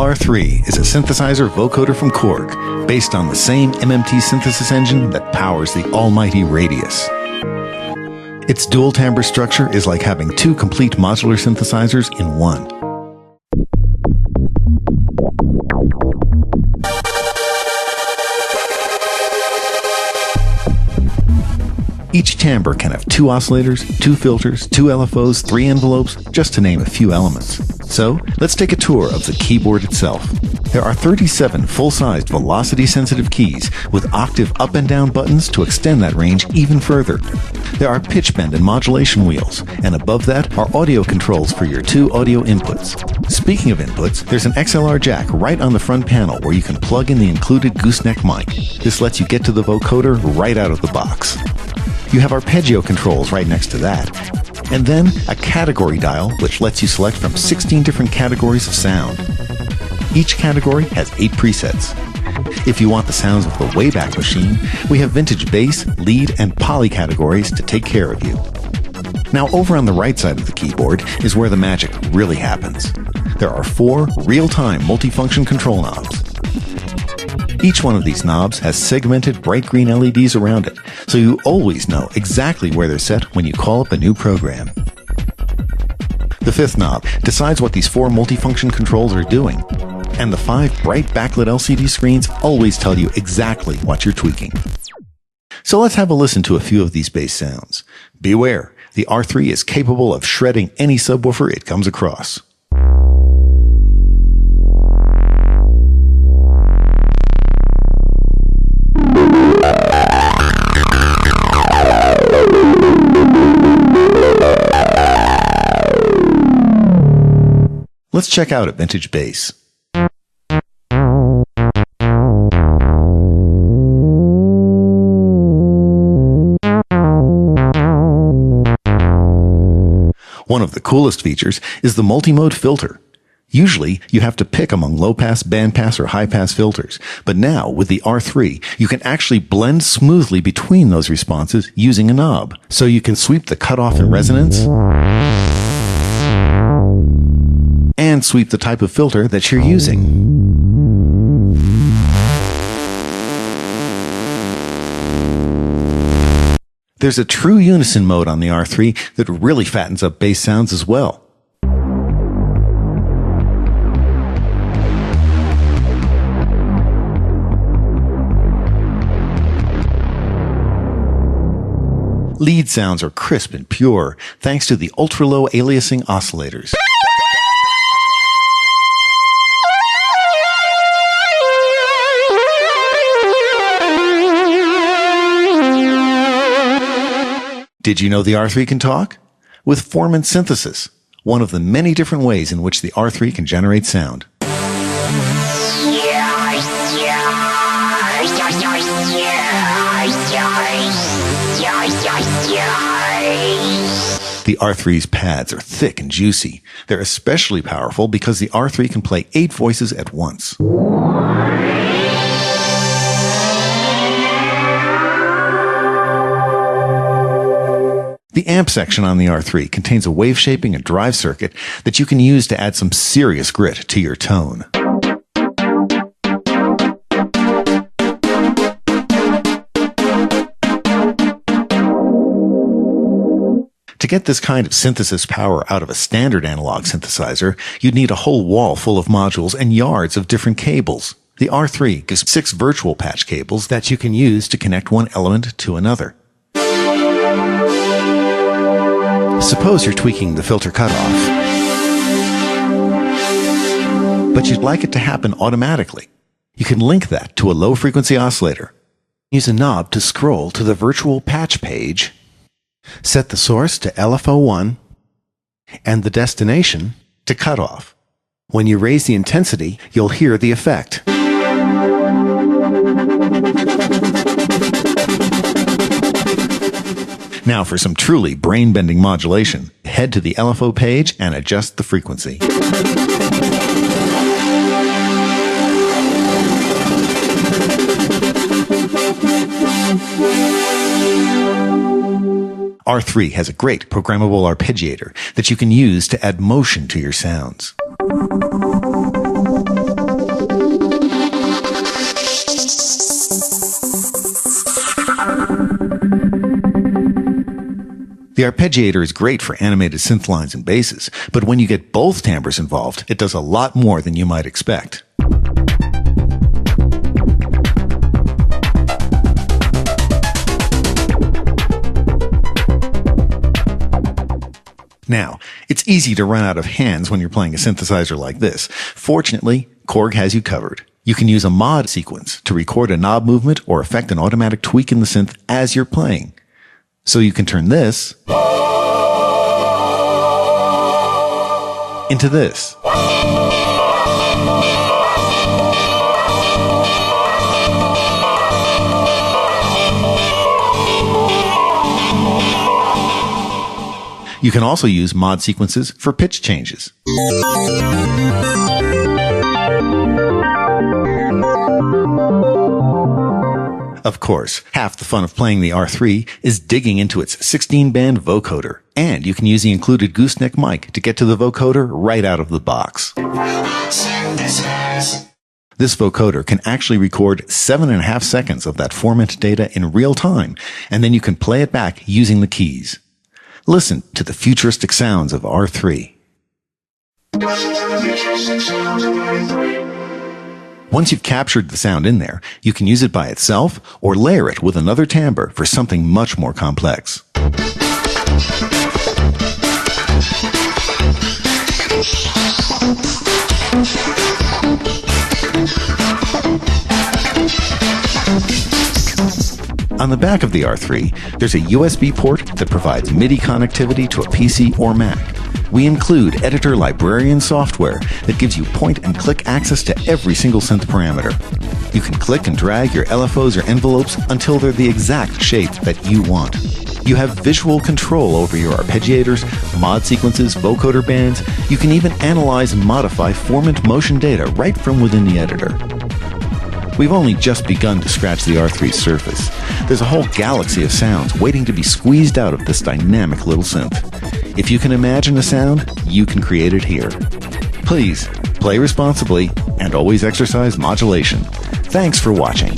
R3 is a synthesizer vocoder from KORG, based on the same MMT synthesis engine that powers the almighty Radius. Its dual timbre structure is like having two complete modular synthesizers in one. Each timbre can have two oscillators, two filters, two LFOs, three envelopes, just to name a few elements. So, let's take a tour of the keyboard itself. There are 37 full-sized velocity-sensitive keys with octave up and down buttons to extend that range even further. There are pitch bend and modulation wheels, and above that are audio controls for your two audio inputs. Speaking of inputs, there's an XLR jack right on the front panel where you can plug in the included gooseneck mic. This lets you get to the vocoder right out of the box. You have Arpeggio controls right next to that. And then a category dial, which lets you select from 16 different categories of sound. Each category has 8 presets. If you want the sounds of the Wayback Machine, we have vintage bass, lead, and poly categories to take care of you. Now, over on the right side of the keyboard is where the magic really happens. There are 4 real-time multifunction control knobs. Each one of these knobs has segmented bright green LEDs around it, so you always know exactly where they're set when you call up a new program. The 5th knob decides what these 4 multifunction controls are doing, and the 5 bright backlit LCD screens always tell you exactly what you're tweaking. So let's have a listen to a few of these bass sounds. Beware, the R3 is capable of shredding any subwoofer it comes across. Let's check out a vintage bass. One of the coolest features is the Multimode Filter. Usually, you have to pick among low-pass, bandpass, or high-pass filters. But now, with the R3, you can actually blend smoothly between those responses using a knob. So you can sweep the cutoff and resonance, and sweep the type of filter that you're using. There's a true Unison mode on the R3 that really fattens up bass sounds as well. Lead sounds are crisp and pure thanks to the ultra-low aliasing oscillators. Did you know the R3 can talk? With Formant Synthesis, one of the many different ways in which the R3 can generate sound. The R3's pads are thick and juicy. They're especially powerful because the R3 can play 8 voices at once. The amp section on the R3 contains a wave shaping and drive circuit that you can use to add some serious grit to your tone. To get this kind of synthesis power out of a standard analog synthesizer, you'd need a whole wall full of modules and yards of different cables. The R3 gives 6 virtual patch cables that you can use to connect one element to another. Suppose you're tweaking the filter cutoff, but you'd like it to happen automatically. You can link that to a low-frequency oscillator. Use a knob to scroll to the virtual patch page, set the source to LFO1, and the destination to cutoff. When you raise the intensity, you'll hear the effect. Now for some truly brain-bending modulation, head to the LFO page and adjust the frequency. R3 has a great programmable arpeggiator that you can use to add motion to your sounds. The Arpeggiator is great for animated synth lines and basses, but when you get both timbres involved, it does a lot more than you might expect. Now, it's easy to run out of hands when you're playing a synthesizer like this. Fortunately, KORG has you covered. You can use a mod sequence to record a knob movement or effect an automatic tweak in the synth as you're playing. So you can turn this into this. You can also use mod sequences for pitch changes. Of course, half the fun of playing the R3 is digging into its 16-band vocoder, and you can use the included gooseneck mic to get to the vocoder right out of the box. This vocoder can actually record 7.5 seconds of that Formant data in real time, and then you can play it back using the keys. Listen to the futuristic sounds of R3. Once you've captured the sound in there, you can use it by itself or layer it with another timbre for something much more complex. On the back of the R3, there's a USB port that provides MIDI connectivity to a PC or Mac. We include editor librarian software that gives you point-and-click access to every single synth parameter. You can click and drag your LFOs or envelopes until they're the exact shape that you want. You have visual control over your arpeggiators, mod sequences, vocoder bands. You can even analyze and modify Formant motion data right from within the editor. We've only just begun to scratch the R3's surface. There's a whole galaxy of sounds waiting to be squeezed out of this dynamic little synth. If you can imagine a sound, you can create it here. Please, play responsibly and always exercise modulation. Thanks for watching.